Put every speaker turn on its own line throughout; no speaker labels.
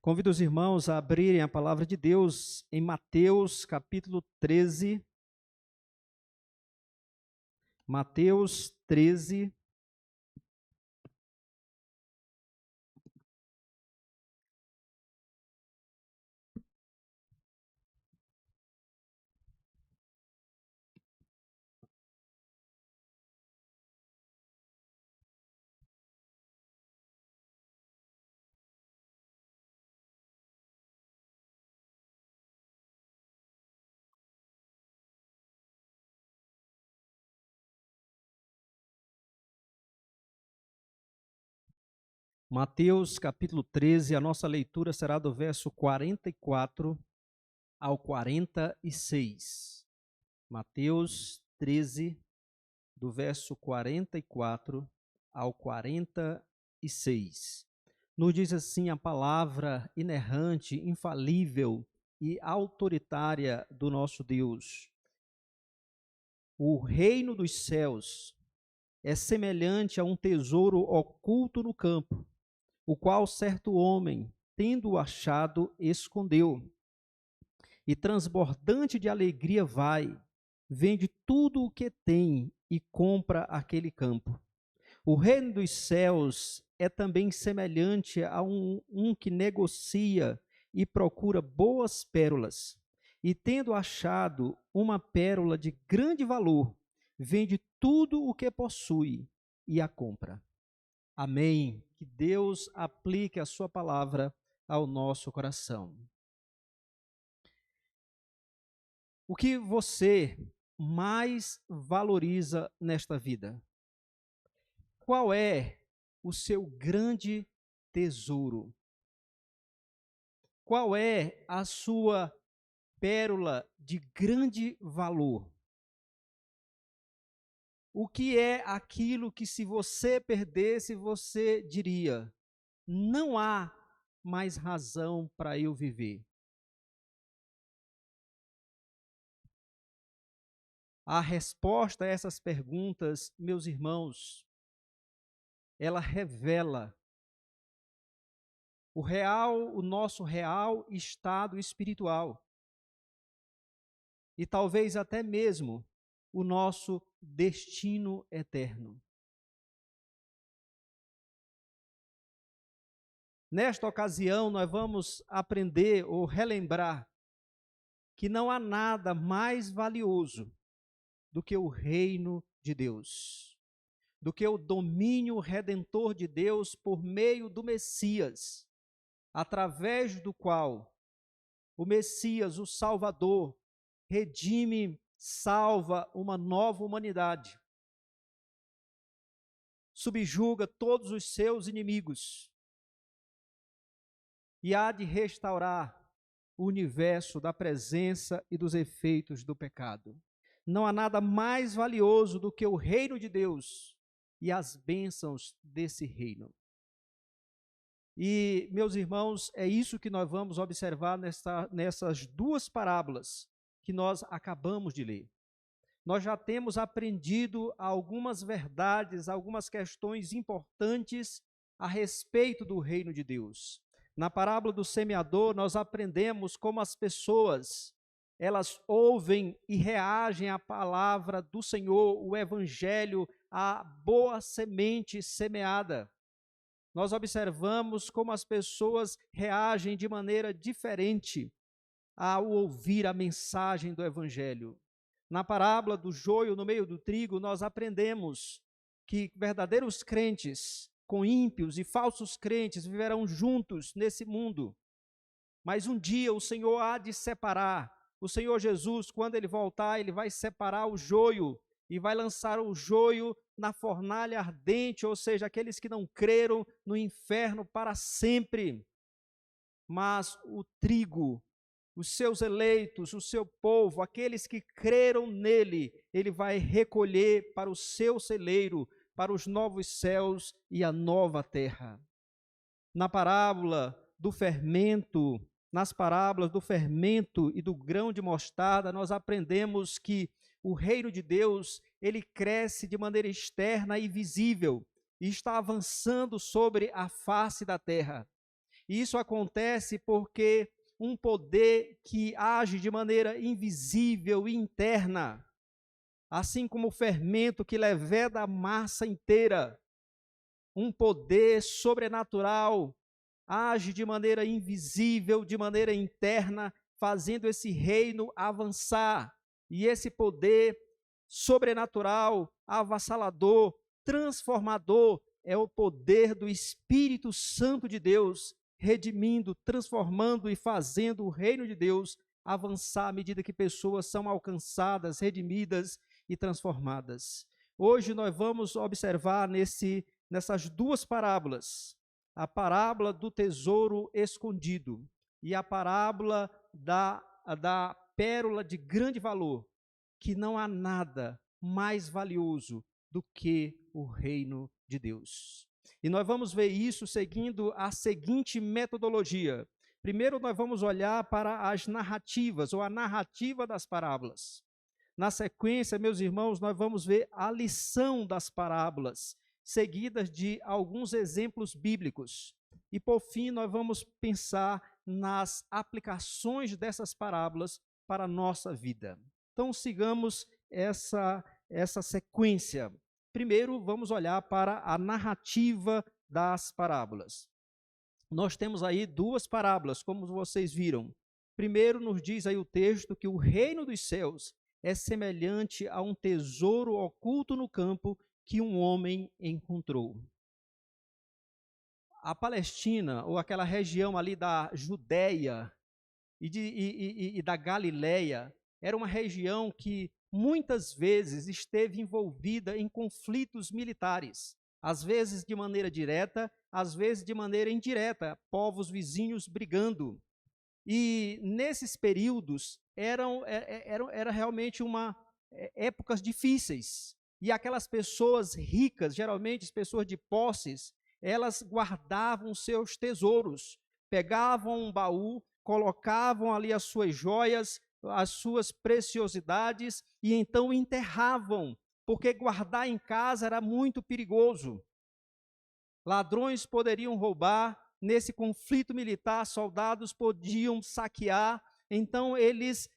Convido os irmãos a abrirem a palavra de Deus em Mateus, capítulo 13. Mateus 13. Mateus, capítulo 13, a nossa leitura será do verso 44 ao 46. Mateus 13, do verso 44 ao 46. Nos diz assim a palavra inerrante, infalível e autoritária do nosso Deus. O reino dos céus é semelhante a um tesouro oculto no campo, o qual certo homem, tendo-o achado, escondeu. E transbordante de alegria vai, vende tudo o que tem e compra aquele campo. O reino dos céus é também semelhante a um que negocia e procura boas pérolas. E tendo achado uma pérola de grande valor, vende tudo o que possui e a compra. Amém. Que Deus aplique a sua palavra ao nosso coração. O que você mais valoriza nesta vida? Qual é o seu grande tesouro? Qual é a sua pérola de grande valor? O que é aquilo que, se você perdesse, você diria: não há mais razão para eu viver? A resposta a essas perguntas, meus irmãos, ela revela o nosso real estado espiritual. E talvez até mesmo o nosso destino eterno. Nesta ocasião, nós vamos aprender ou relembrar que não há nada mais valioso do que o reino de Deus, do que o domínio redentor de Deus por meio do Messias, através do qual o Messias, o Salvador, redime, salva uma nova humanidade, subjuga todos os seus inimigos e há de restaurar o universo da presença e dos efeitos do pecado. Não há nada mais valioso do que o reino de Deus e as bênçãos desse reino. E, meus irmãos, é isso que nós vamos observar nessas duas parábolas que nós acabamos de ler. Nós já temos aprendido algumas verdades, algumas questões importantes a respeito do reino de Deus. Na parábola do semeador, nós aprendemos como as pessoas, elas ouvem e reagem à palavra do Senhor, o evangelho, a boa semente semeada. Nós observamos como as pessoas reagem de maneira diferente ao ouvir a mensagem do evangelho. Na parábola do joio no meio do trigo, nós aprendemos que verdadeiros crentes com ímpios e falsos crentes viverão juntos nesse mundo. Mas um dia o Senhor há de separar. O Senhor Jesus, quando Ele voltar, Ele vai separar o joio e vai lançar o joio na fornalha ardente, ou seja, aqueles que não creram no inferno para sempre. Mas o trigo, os seus eleitos, o seu povo, aqueles que creram nele, Ele vai recolher para o seu celeiro, para os novos céus e a nova terra. Na parábola do fermento, nas parábolas do fermento e do grão de mostarda, nós aprendemos que o reino de Deus, ele cresce de maneira externa e visível, e está avançando sobre a face da terra. E isso acontece porque um poder que age de maneira invisível e interna, assim como o fermento que leveda a massa inteira, um poder sobrenatural age de maneira invisível, de maneira interna, fazendo esse reino avançar. E esse poder sobrenatural, avassalador, transformador, é o poder do Espírito Santo de Deus, redimindo, transformando e fazendo o reino de Deus avançar à medida que pessoas são alcançadas, redimidas e transformadas. Hoje nós vamos observar nessas duas parábolas, a parábola do tesouro escondido e a parábola da pérola de grande valor, que não há nada mais valioso do que o reino de Deus. E nós vamos ver isso seguindo a seguinte metodologia. Primeiro, nós vamos olhar para as narrativas, ou a narrativa das parábolas. Na sequência, meus irmãos, nós vamos ver a lição das parábolas, seguidas de alguns exemplos bíblicos. E, por fim, nós vamos pensar nas aplicações dessas parábolas para a nossa vida. Então, sigamos essa sequência. Primeiro, vamos olhar para a narrativa das parábolas. Nós temos aí duas parábolas, como vocês viram. Primeiro, nos diz aí o texto que o reino dos céus é semelhante a um tesouro oculto no campo que um homem encontrou. A Palestina, ou aquela região ali da Judéia e da Galiléia, era uma região que muitas vezes esteve envolvida em conflitos militares, às vezes de maneira direta, às vezes de maneira indireta, povos vizinhos brigando. E nesses períodos era realmente épocas difíceis. E aquelas pessoas ricas, geralmente as pessoas de posses, elas guardavam seus tesouros, pegavam um baú, colocavam ali as suas joias, as suas preciosidades e então enterravam, porque guardar em casa era muito perigoso. Ladrões poderiam roubar, nesse conflito militar, soldados podiam saquear, então eles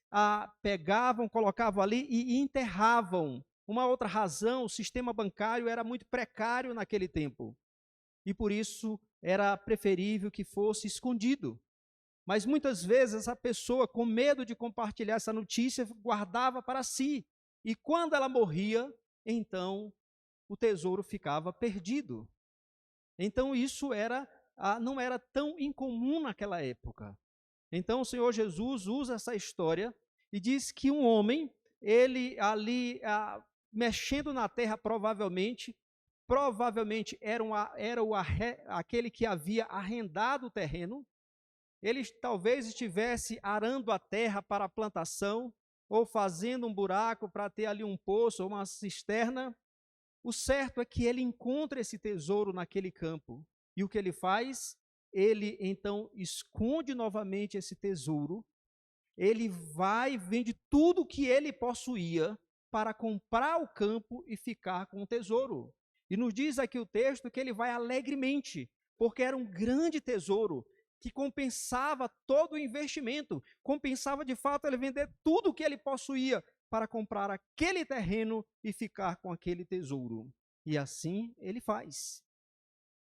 pegavam, colocavam ali e enterravam. Uma outra razão, o sistema bancário era muito precário naquele tempo, e por isso era preferível que fosse escondido. Mas muitas vezes a pessoa, com medo de compartilhar essa notícia, guardava para si, e quando ela morria, então o tesouro ficava perdido. Então isso não era tão incomum naquela época. Então o Senhor Jesus usa essa história e diz que um homem, ele ali mexendo na terra provavelmente era aquele que havia arrendado o terreno. Ele talvez estivesse arando a terra para a plantação, ou fazendo um buraco para ter ali um poço ou uma cisterna. O certo é que ele encontra esse tesouro naquele campo. E o que ele faz? Ele então esconde novamente esse tesouro. Ele vai e vende tudo que ele possuía para comprar o campo e ficar com o tesouro. E nos diz aqui o texto que ele vai alegremente, porque era um grande tesouro que compensava todo o investimento, compensava de fato ele vender tudo o que ele possuía para comprar aquele terreno e ficar com aquele tesouro. E assim ele faz.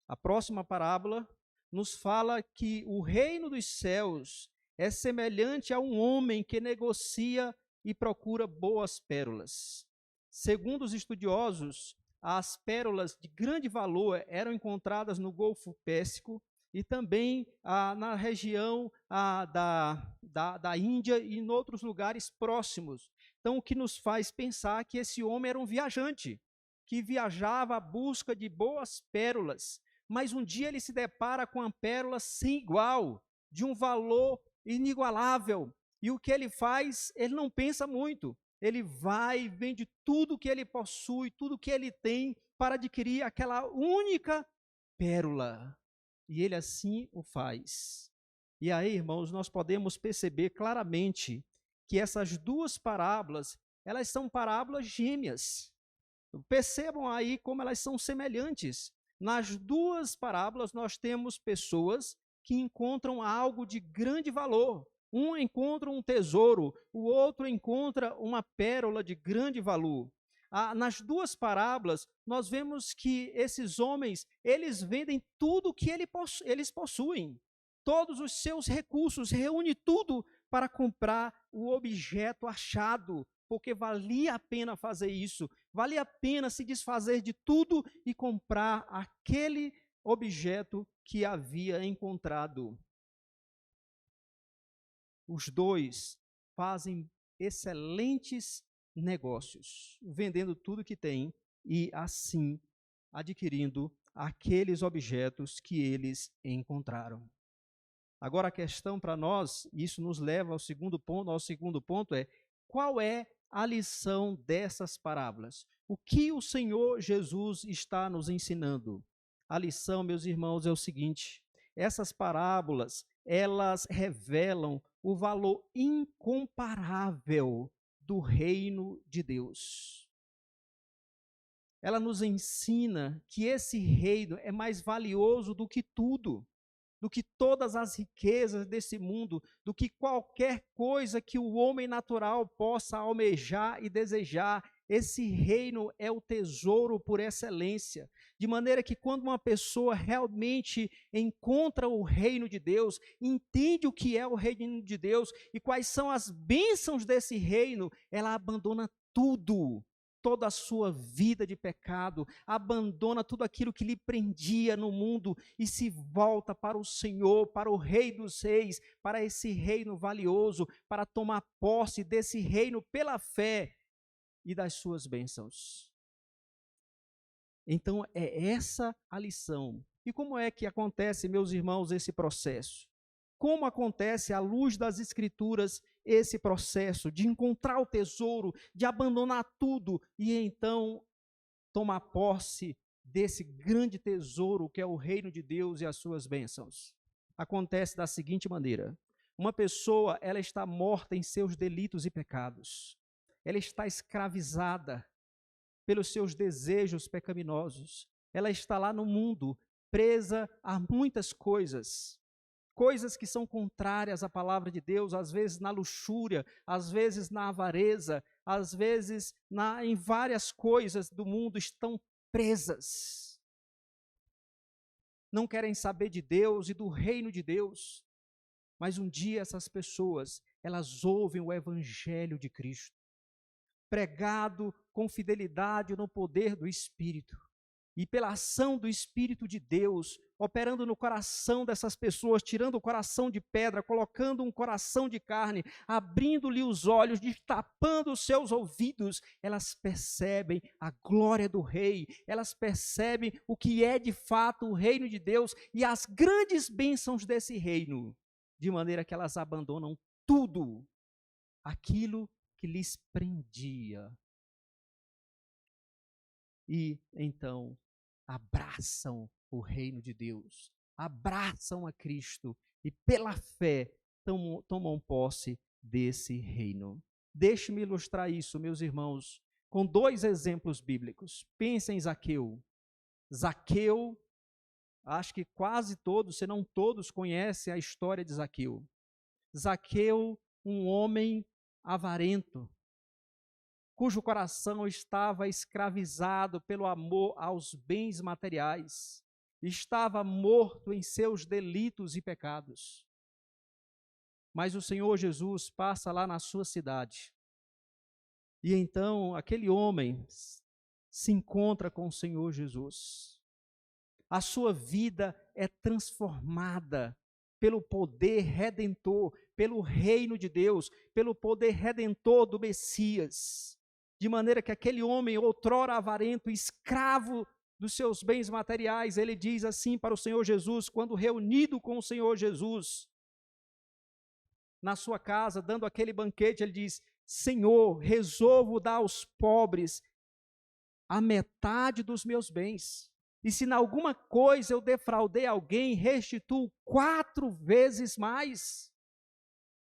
A próxima parábola nos fala que o reino dos céus é semelhante a um homem que negocia e procura boas pérolas. Segundo os estudiosos, as pérolas de grande valor eram encontradas no Golfo Pérsico e também na região da Índia e em outros lugares próximos. Então, o que nos faz pensar que esse homem era um viajante, que viajava à busca de boas pérolas, mas um dia ele se depara com uma pérola sem igual, de um valor inigualável. E o que ele faz? Ele não pensa muito. Ele vai e vende tudo que ele possui, tudo que ele tem, para adquirir aquela única pérola. E ele assim o faz. E aí, irmãos, nós podemos perceber claramente que essas duas parábolas, elas são parábolas gêmeas. Percebam aí como elas são semelhantes. Nas duas parábolas nós temos pessoas que encontram algo de grande valor. Um encontra um tesouro, o outro encontra uma pérola de grande valor. Nas duas parábolas, nós vemos que esses homens, eles vendem tudo que eles possuem, todos os seus recursos, reúne tudo para comprar o objeto achado, porque valia a pena fazer isso, valia a pena se desfazer de tudo e comprar aquele objeto que havia encontrado. Os dois fazem excelentes negócios, vendendo tudo que têm e, assim, adquirindo aqueles objetos que eles encontraram. Agora, a questão para nós, isso nos leva ao segundo ponto é: qual é a lição dessas parábolas? O que o Senhor Jesus está nos ensinando? A lição, meus irmãos, é o seguinte: essas parábolas, elas revelam o valor incomparável do reino de Deus. Ela nos ensina que esse reino é mais valioso do que tudo, do que todas as riquezas desse mundo, do que qualquer coisa que o homem natural possa almejar e desejar. Esse reino é o tesouro por excelência, de maneira que quando uma pessoa realmente encontra o reino de Deus, entende o que é o reino de Deus e quais são as bênçãos desse reino, ela abandona tudo, toda a sua vida de pecado, abandona tudo aquilo que lhe prendia no mundo e se volta para o Senhor, para o Rei dos Reis, para esse reino valioso, para tomar posse desse reino pela fé e das suas bênçãos. Então, é essa a lição. E como é que acontece, meus irmãos, esse processo? Como acontece, à luz das Escrituras, esse processo de encontrar o tesouro, de abandonar tudo e então tomar posse desse grande tesouro que é o reino de Deus e as suas bênçãos? Acontece da seguinte maneira: uma pessoa, ela está morta em seus delitos e pecados. Ela está escravizada pelos seus desejos pecaminosos. Ela está lá no mundo, presa a muitas coisas que são contrárias à palavra de Deus, às vezes na luxúria, às vezes na avareza, às vezes em várias coisas do mundo estão presas. Não querem saber de Deus e do reino de Deus. Mas um dia essas pessoas, elas ouvem o evangelho de Cristo, pregado com fidelidade no poder do Espírito. E pela ação do Espírito de Deus, operando no coração dessas pessoas, tirando o coração de pedra, colocando um coração de carne, abrindo-lhe os olhos, destapando os seus ouvidos, elas percebem a glória do Rei, elas percebem o que é de fato o reino de Deus e as grandes bênçãos desse reino, de maneira que elas abandonam tudo aquilo que lhes prendia. E então abraçam o reino de Deus, abraçam a Cristo e pela fé tomam posse desse reino. Deixe-me ilustrar isso, meus irmãos, com dois exemplos bíblicos. Pensem em Zaqueu. Zaqueu, acho que quase todos, se não todos, conhecem a história de Zaqueu. Zaqueu, um homem avarento, cujo coração estava escravizado pelo amor aos bens materiais, estava morto em seus delitos e pecados. Mas o Senhor Jesus passa lá na sua cidade, e então aquele homem se encontra com o Senhor Jesus. A sua vida é transformada pelo poder redentor, pelo reino de Deus, pelo poder redentor do Messias. De maneira que aquele homem, outrora avarento, escravo dos seus bens materiais, ele diz assim para o Senhor Jesus, quando reunido com o Senhor Jesus, na sua casa, dando aquele banquete, ele diz: Senhor, resolvo dar aos pobres a metade dos meus bens. E se em alguma coisa eu defraudei alguém, restituo 4 vezes mais.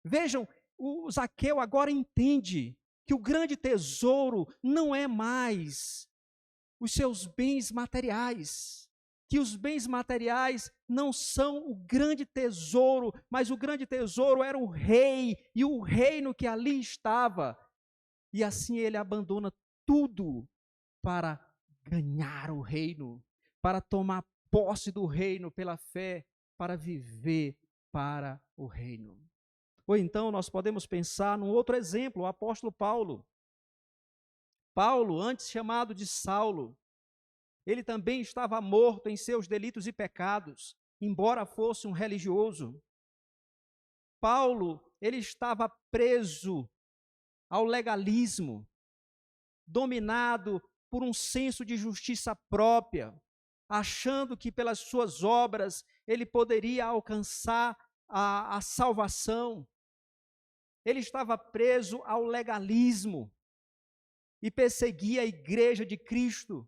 Vejam, o Zaqueu agora entende que o grande tesouro não é mais os seus bens materiais. que os bens materiais não são o grande tesouro, mas o grande tesouro era o rei e o reino que ali estava. E assim ele abandona tudo para ganhar o reino, para tomar posse do reino pela fé, para viver para o reino. Ou então nós podemos pensar num outro exemplo, o apóstolo Paulo. Paulo, antes chamado de Saulo, ele também estava morto em seus delitos e pecados, embora fosse um religioso. Paulo, ele estava preso ao legalismo, dominado por um senso de justiça própria, achando que pelas suas obras ele poderia alcançar a salvação. Ele estava preso ao legalismo e perseguia a igreja de Cristo,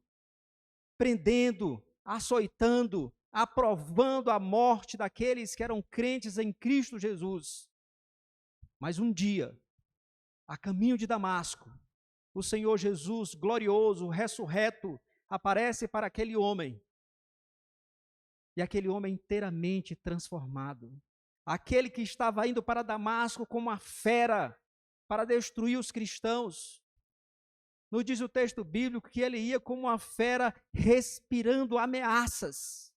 prendendo, açoitando, aprovando a morte daqueles que eram crentes em Cristo Jesus. Mas um dia, a caminho de Damasco, o Senhor Jesus, glorioso, ressurreto, aparece para aquele homem. E aquele homem inteiramente transformado. Aquele que estava indo para Damasco como uma fera para destruir os cristãos. Nos diz o texto bíblico que ele ia como uma fera respirando ameaças.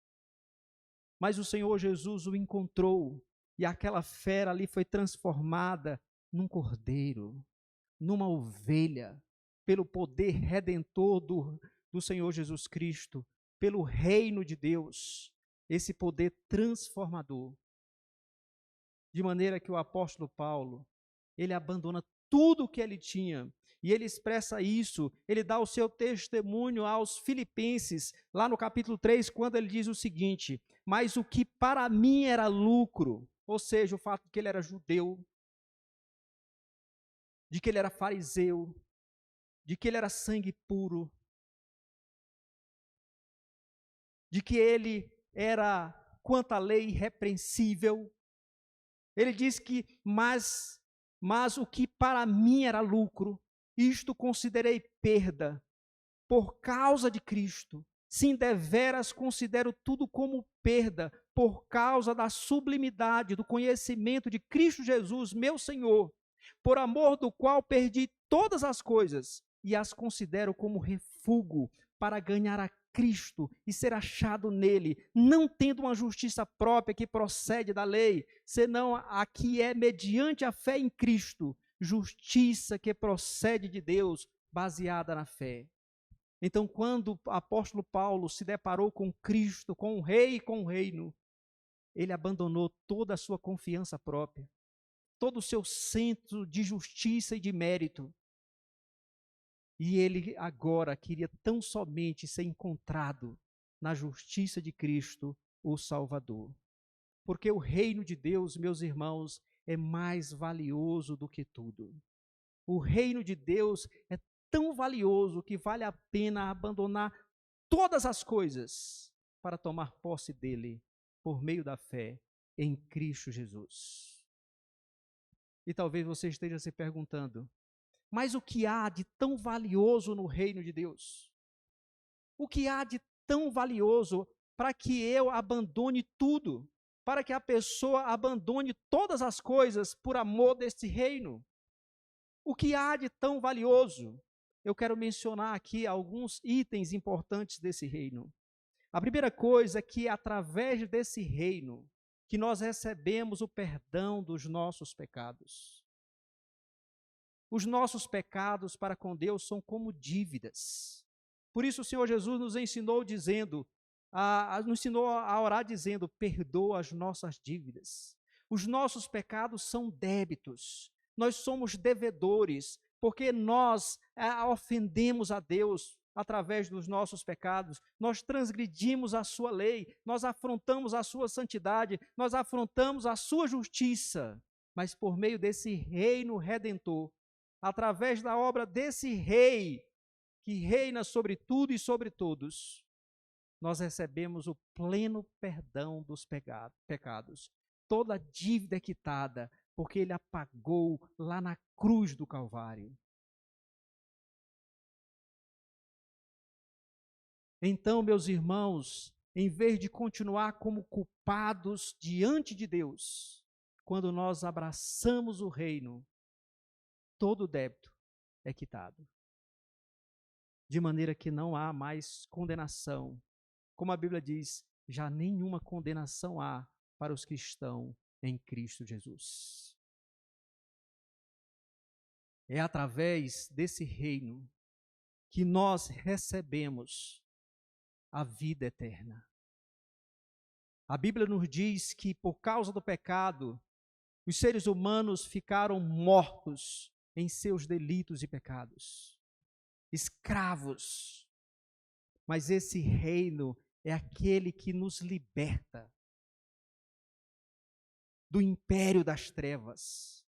Mas o Senhor Jesus o encontrou e aquela fera ali foi transformada num cordeiro, numa ovelha, pelo poder redentor do Senhor Jesus Cristo, pelo reino de Deus, esse poder transformador. De maneira que o apóstolo Paulo, ele abandona tudo o que ele tinha, e ele expressa isso, ele dá o seu testemunho aos filipenses, lá no capítulo 3, quando ele diz o seguinte: mas o que para mim era lucro, ou seja, o fato de que ele era judeu, de que ele era fariseu, de que ele era sangue puro, de que ele era, quanto à lei, irrepreensível. Ele diz que, mas o que para mim era lucro, isto considerei perda, por causa de Cristo. Sim, deveras considero tudo como perda, por causa da sublimidade, do conhecimento de Cristo Jesus, meu Senhor, por amor do qual perdi todas as coisas, e as considero como refúgio, para ganhar a Cristo e ser achado nele, não tendo uma justiça própria que procede da lei, senão a que é mediante a fé em Cristo, justiça que procede de Deus, baseada na fé. Então, quando o apóstolo Paulo se deparou com Cristo, com o Rei e com o reino, ele abandonou toda a sua confiança própria, todo o seu centro de justiça e de mérito. E ele agora queria tão somente ser encontrado na justiça de Cristo, o Salvador. Porque o reino de Deus, meus irmãos, é mais valioso do que tudo. O reino de Deus é tão valioso que vale a pena abandonar todas as coisas para tomar posse dele por meio da fé em Cristo Jesus. E talvez você esteja se perguntando: mas o que há de tão valioso no reino de Deus? O que há de tão valioso para que eu abandone tudo? Para que a pessoa abandone todas as coisas por amor desse reino? O que há de tão valioso? Eu quero mencionar aqui alguns itens importantes desse reino. A primeira coisa é que através desse reino que nós recebemos o perdão dos nossos pecados. Os nossos pecados para com Deus são como dívidas. Por isso o Senhor Jesus nos ensinou nos ensinou a orar dizendo: perdoa as nossas dívidas. Os nossos pecados são débitos. Nós somos devedores, porque nós ofendemos a Deus através dos nossos pecados. Nós transgredimos a sua lei, nós afrontamos a sua santidade, nós afrontamos a sua justiça. Mas por meio desse reino redentor, através da obra desse rei, que reina sobre tudo e sobre todos, nós recebemos o pleno perdão dos pecados. Toda dívida é quitada, porque ele apagou lá na cruz do Calvário. Então, meus irmãos, em vez de continuar como culpados diante de Deus, quando nós abraçamos o reino, todo débito é quitado. De maneira que não há mais condenação. Como a Bíblia diz, já nenhuma condenação há para os que estão em Cristo Jesus. É através desse reino que nós recebemos a vida eterna. A Bíblia nos diz que por causa do pecado, os seres humanos ficaram mortos em seus delitos e pecados, escravos. Mas esse reino é aquele que nos liberta do império das trevas,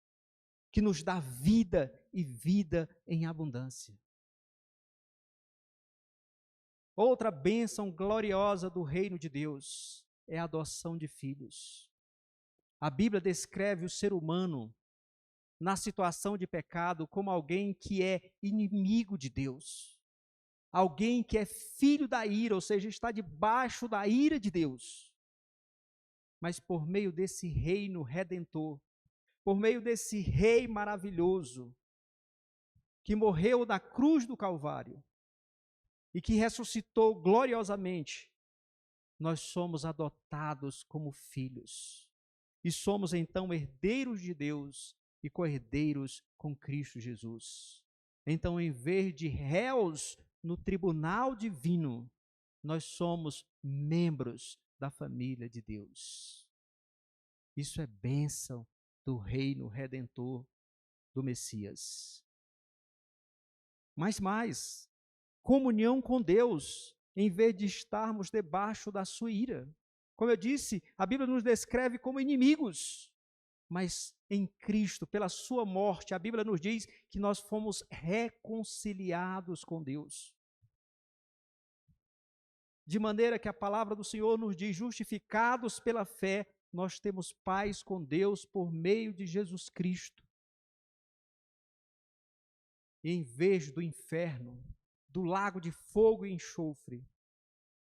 que nos dá vida e vida em abundância. Outra bênção gloriosa do reino de Deus é a adoção de filhos. A Bíblia descreve o ser humano na situação de pecado como alguém que é inimigo de Deus. Alguém que é filho da ira, ou seja, está debaixo da ira de Deus. Mas por meio desse reino redentor, por meio desse rei maravilhoso, que morreu na cruz do Calvário e que ressuscitou gloriosamente, nós somos adotados como filhos. E somos então herdeiros de Deus e co-herdeiros com Cristo Jesus. Então, em vez de réus no tribunal divino, nós somos membros da família de Deus. Isso é bênção do reino redentor do Messias. Mas mais, comunhão com Deus, em vez de estarmos debaixo da sua ira. Como eu disse, a Bíblia nos descreve como inimigos, mas em Cristo, pela sua morte, a Bíblia nos diz que nós fomos reconciliados com Deus. De maneira que a palavra do Senhor nos diz, justificados pela fé, nós temos paz com Deus por meio de Jesus Cristo. E em vez do inferno, do lago de fogo e enxofre,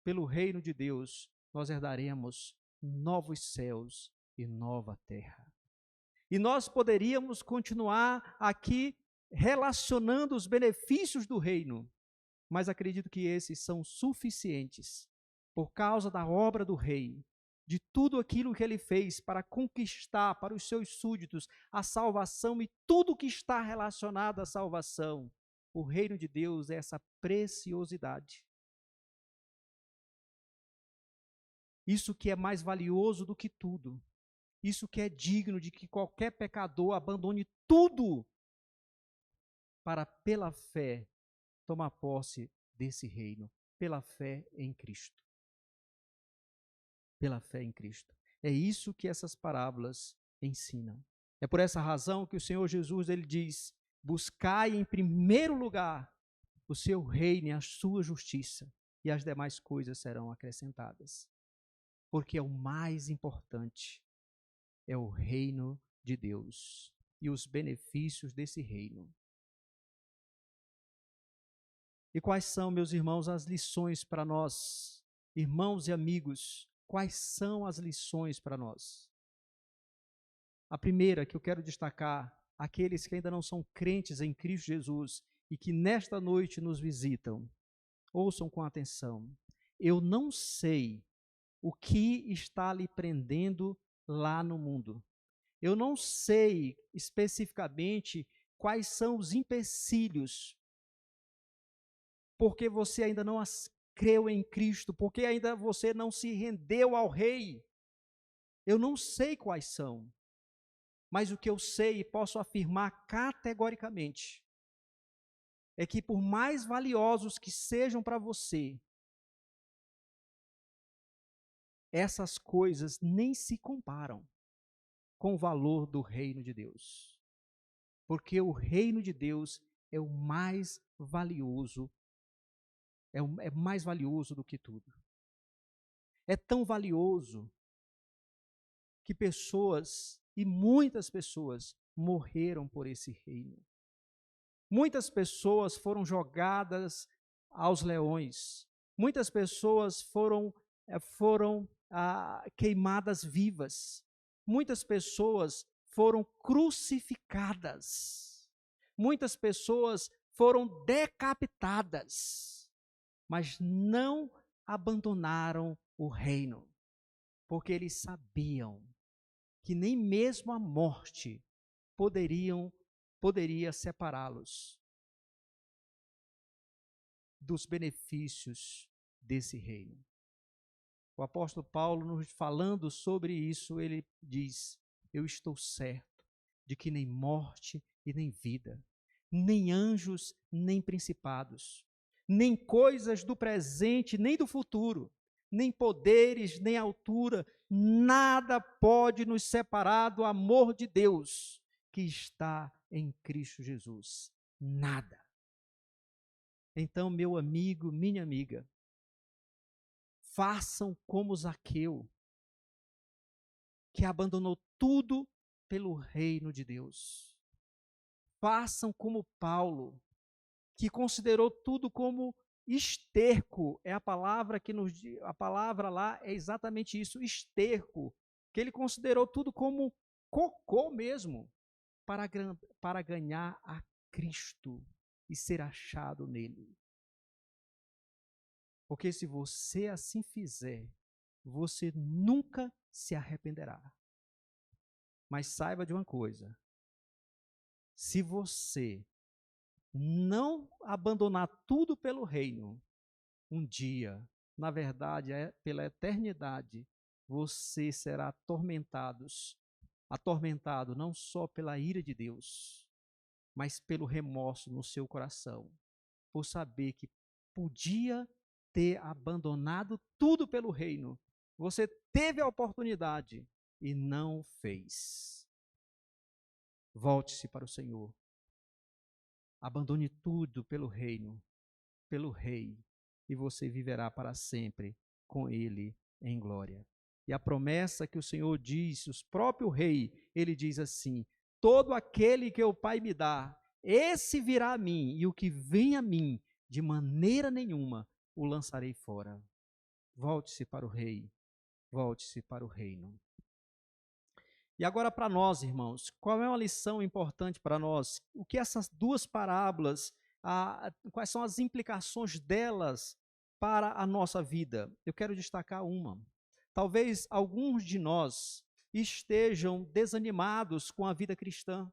pelo reino de Deus, nós herdaremos novos céus e nova terra. E nós poderíamos continuar aqui relacionando os benefícios do reino, mas acredito que esses são suficientes por causa da obra do rei, de tudo aquilo que ele fez para conquistar para os seus súditos a salvação e tudo que está relacionado à salvação. O reino de Deus é essa preciosidade. Isso que é mais valioso do que tudo. Isso que é digno de que qualquer pecador abandone tudo para, pela fé, tomar posse desse reino, pela fé em Cristo. Pela fé em Cristo. É isso que essas parábolas ensinam. É por essa razão que o Senhor Jesus ele diz: buscai em primeiro lugar o seu reino e a sua justiça, e as demais coisas serão acrescentadas. Porque é o mais importante, é o reino de Deus e os benefícios desse reino. E quais são, meus irmãos, as lições para nós, irmãos e amigos? Quais são as lições para nós? A primeira que eu quero destacar, aqueles que ainda não são crentes em Cristo Jesus e que nesta noite nos visitam, ouçam com atenção. Eu não sei o que está lhe prendendo lá no mundo. Eu não sei especificamente quais são os empecilhos, porque você ainda não creu em Cristo, porque ainda você não se rendeu ao Rei. Eu não sei quais são, mas o que eu sei e posso afirmar categoricamente é que por mais valiosos que sejam para você, essas coisas nem se comparam com o valor do reino de Deus. Porque o reino de Deus é o mais valioso, é mais valioso do que tudo. É tão valioso que pessoas, e muitas pessoas, morreram por esse reino. Muitas pessoas foram jogadas aos leões. Muitas pessoas foram foram queimadas vivas. Muitas pessoas foram crucificadas. Muitas pessoas foram decapitadas, mas não abandonaram o reino, porque eles sabiam que nem mesmo a morte poderia separá-los dos benefícios desse reino. O apóstolo Paulo, nos falando sobre isso, ele diz: eu estou certo de que nem morte e nem vida, nem anjos, nem principados, nem coisas do presente, nem do futuro, nem poderes, nem altura, nada pode nos separar do amor de Deus que está em Cristo Jesus. Nada. Então, meu amigo, minha amiga, façam como Zaqueu, que abandonou tudo pelo reino de Deus. Façam como Paulo, que considerou tudo como esterco. É a palavra que a palavra lá é exatamente isso, esterco, que ele considerou tudo como cocô mesmo, para ganhar a Cristo e ser achado nele. Porque se você assim fizer, você nunca se arrependerá. Mas saiba de uma coisa: se você não abandonar tudo pelo reino, um dia, na verdade, pela eternidade, você será atormentado não só pela ira de Deus, mas pelo remorso no seu coração, por saber que podia ter abandonado tudo pelo reino. Você teve a oportunidade e não fez. Volte-se para o Senhor. Abandone tudo pelo reino, pelo Rei, e você viverá para sempre com Ele em glória. E a promessa que o Senhor diz, o próprio Rei, ele diz assim: todo aquele que o Pai me dá, esse virá a mim, e o que vem a mim, de maneira nenhuma o lançarei fora. Volte-se para o Rei, volte-se para o reino. E agora para nós, irmãos, qual é uma lição importante para nós? O que essas duas parábolas, quais são as implicações delas para a nossa vida? Eu quero destacar uma. Talvez alguns de nós estejam desanimados com a vida cristã.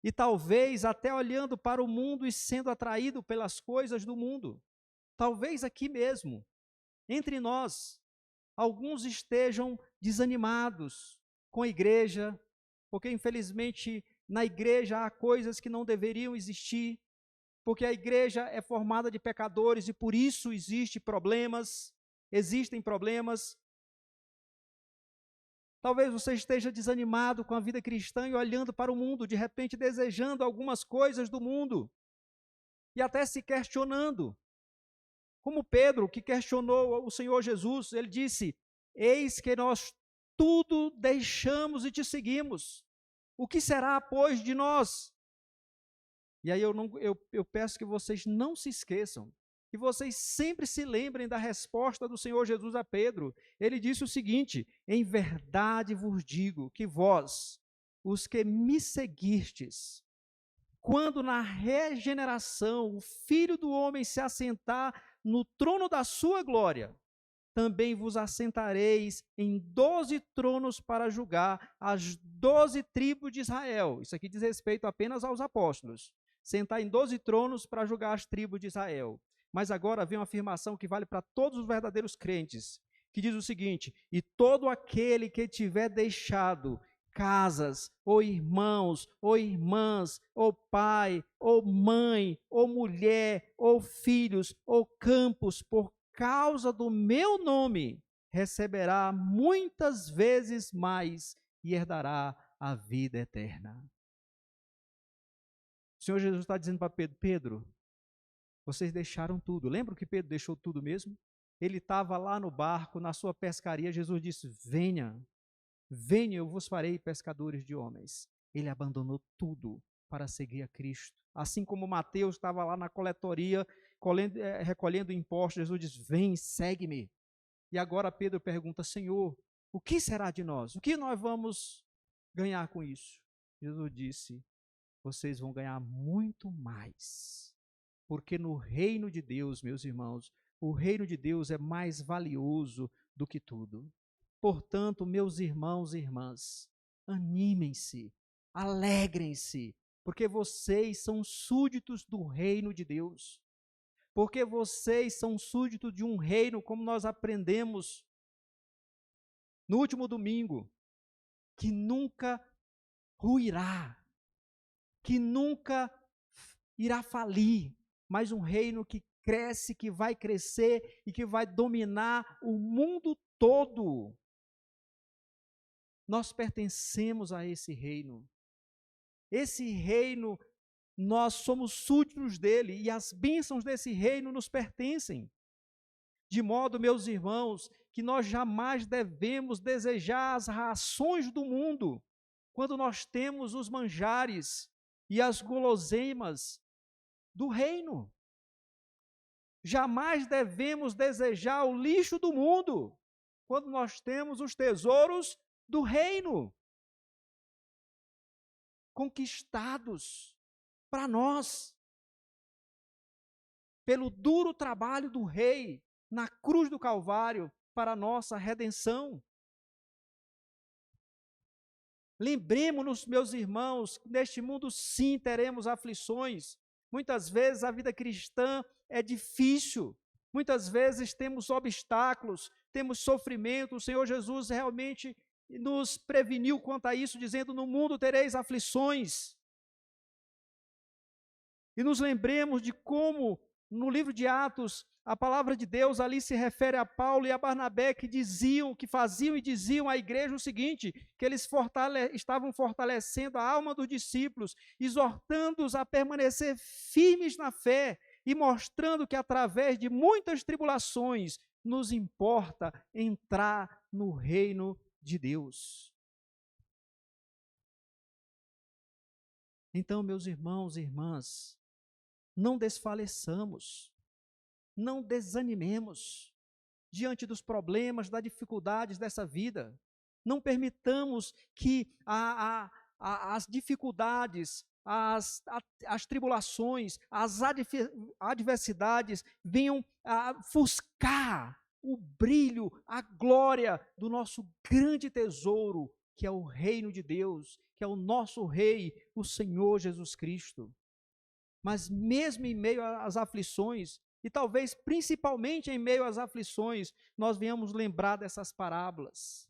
E talvez até olhando para o mundo e sendo atraído pelas coisas do mundo. Talvez aqui mesmo, entre nós, alguns estejam desanimados com a igreja, porque infelizmente na igreja há coisas que não deveriam existir, porque a igreja é formada de pecadores e por isso existem problemas. Talvez você esteja desanimado com a vida cristã e olhando para o mundo, de repente desejando algumas coisas do mundo e até se questionando. Como Pedro, que questionou o Senhor Jesus, ele disse: eis que nós tudo deixamos e te seguimos. O que será, pois, de nós? E aí eu peço que vocês não se esqueçam, que vocês sempre se lembrem da resposta do Senhor Jesus a Pedro. Ele disse o seguinte: em verdade vos digo que vós, os que me seguistes, quando na regeneração o Filho do Homem se assentar no trono da sua glória, também vos assentareis em 12 tronos para julgar as 12 tribos de Israel. Isso aqui diz respeito apenas aos apóstolos. Sentar em 12 tronos para julgar as tribos de Israel. Mas agora vem uma afirmação que vale para todos os verdadeiros crentes, que diz o seguinte: e todo aquele que tiver deixado casas, ou irmãos, ou irmãs, ou pai, ou mãe, ou mulher, ou filhos, ou campos, por causa do meu nome, receberá muitas vezes mais e herdará a vida eterna. O Senhor Jesus está dizendo para Pedro: Pedro, vocês deixaram tudo. Lembra que Pedro deixou tudo mesmo? Ele estava lá no barco, na sua pescaria. Jesus disse: venha, eu vos farei pescadores de homens. Ele abandonou tudo para seguir a Cristo. Assim como Mateus estava lá na coletoria, recolhendo impostos, Jesus diz: vem, segue-me. E agora Pedro pergunta: Senhor, o que será de nós? O que nós vamos ganhar com isso? Jesus disse: vocês vão ganhar muito mais. Porque no reino de Deus, meus irmãos, o reino de Deus é mais valioso do que tudo. Portanto, meus irmãos e irmãs, animem-se, alegrem-se, porque vocês são súditos do reino de Deus. Porque vocês são súditos de um reino, como nós aprendemos no último domingo, que nunca ruirá, que nunca irá falir, mas um reino que cresce, que vai crescer e que vai dominar o mundo todo. Nós pertencemos a esse reino. Esse reino, nós somos súditos dele e as bênçãos desse reino nos pertencem. De modo, meus irmãos, que nós jamais devemos desejar as rações do mundo, quando nós temos os manjares e as guloseimas do reino. Jamais devemos desejar o lixo do mundo, quando nós temos os tesouros do reino, conquistados para nós, pelo duro trabalho do rei, na cruz do Calvário, para a nossa redenção. Lembremos-nos, meus irmãos, que neste mundo sim teremos aflições. Muitas vezes a vida cristã é difícil, muitas vezes temos obstáculos, temos sofrimento. O Senhor Jesus realmente nos preveniu quanto a isso, dizendo: no mundo tereis aflições. E nos lembremos de como, no livro de Atos, a palavra de Deus ali se refere a Paulo e a Barnabé, que diziam, que faziam e diziam à igreja o seguinte, que eles estavam fortalecendo a alma dos discípulos, exortando-os a permanecer firmes na fé e mostrando que através de muitas tribulações nos importa entrar no reino de Deus. Então, meus irmãos e irmãs, não desfaleçamos, não desanimemos diante dos problemas, das dificuldades dessa vida. Não permitamos que as dificuldades, as tribulações, as adversidades venham a ofuscar o brilho, a glória do nosso grande tesouro, que é o reino de Deus, que é o nosso Rei, o Senhor Jesus Cristo. Mas mesmo em meio às aflições, e talvez principalmente em meio às aflições, nós venhamos lembrar dessas parábolas.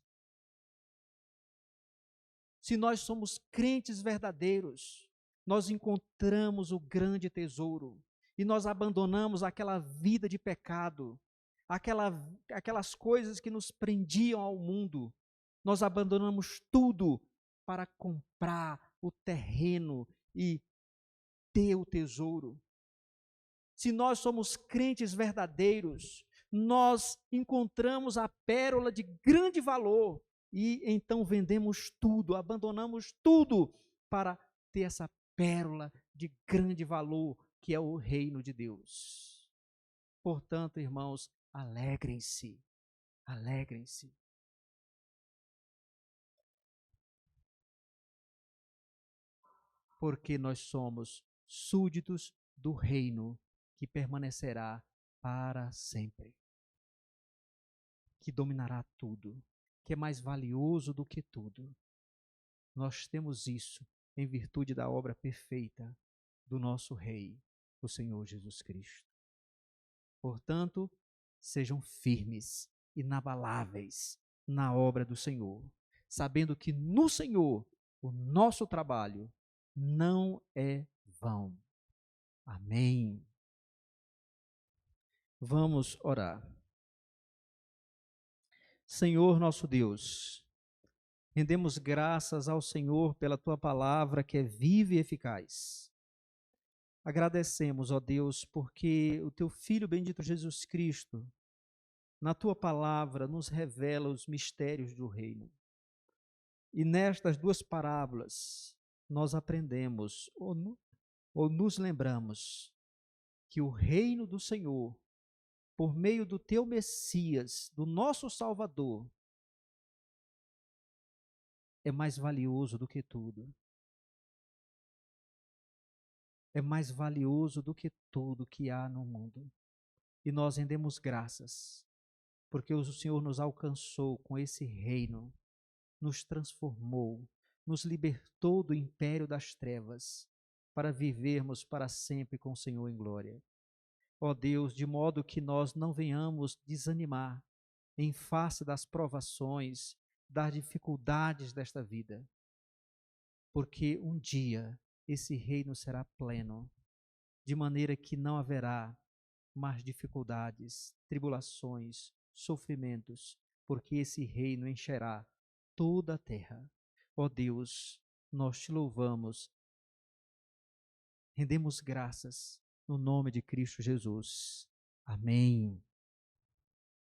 Se nós somos crentes verdadeiros, nós encontramos o grande tesouro e nós abandonamos aquela vida de pecado, aquelas coisas que nos prendiam ao mundo. Nós abandonamos tudo para comprar o terreno e ter o tesouro. Se nós somos crentes verdadeiros, nós encontramos a pérola de grande valor e então vendemos tudo, abandonamos tudo para ter essa pérola de grande valor, que é o reino de Deus. Portanto, irmãos, alegrem-se, alegrem-se. Porque nós somos súditos do reino que permanecerá para sempre, que dominará tudo, que é mais valioso do que tudo. Nós temos isso em virtude da obra perfeita do nosso Rei, o Senhor Jesus Cristo. Portanto, sejam firmes, inabaláveis na obra do Senhor, sabendo que no Senhor o nosso trabalho não é vão. Amém. Vamos orar. Senhor nosso Deus, rendemos graças ao Senhor pela Tua palavra que é viva e eficaz. Agradecemos, ó Deus, porque o Teu Filho bendito Jesus Cristo, na Tua palavra, nos revela os mistérios do reino. E nestas duas parábolas, nós aprendemos, ou nos lembramos, que o reino do Senhor, por meio do teu Messias, do nosso Salvador, é mais valioso do que tudo. É mais valioso do que tudo que há no mundo. E nós rendemos graças, porque o Senhor nos alcançou com esse reino, nos transformou, nos libertou do império das trevas, para vivermos para sempre com o Senhor em glória. Ó Deus, de modo que nós não venhamos desanimar em face das provações, das dificuldades desta vida, porque um dia esse reino será pleno, de maneira que não haverá mais dificuldades, tribulações, sofrimentos, porque esse reino encherá toda a terra. Ó Deus, nós te louvamos, rendemos graças no nome de Cristo Jesus. Amém.